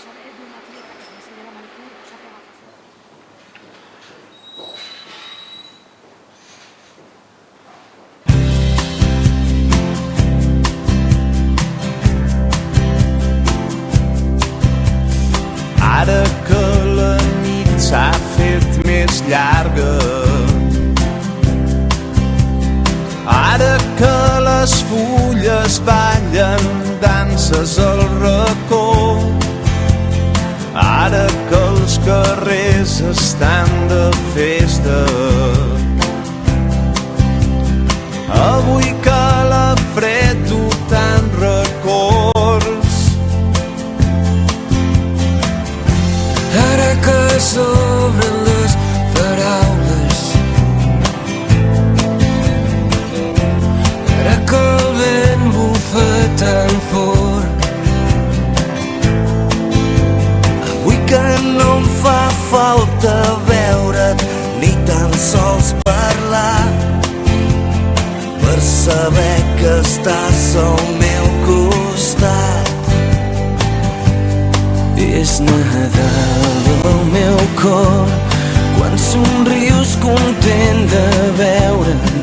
saber d'una atleta que també se lleva maletí i sap agafar fuerza. Ara que la nit s'ha fet més llarga, ara que les fulles ballen danses al racó, ara que els carrers estan de festa, avui que la fred du tant records, ara que s'obren les paraules, ara que el vent bufa tan fort, avui que no em fa falta veure't ni tan sols parlar, per saber que estàs al meu costat. és Nadal al meu cor, quan somrius content de veure'm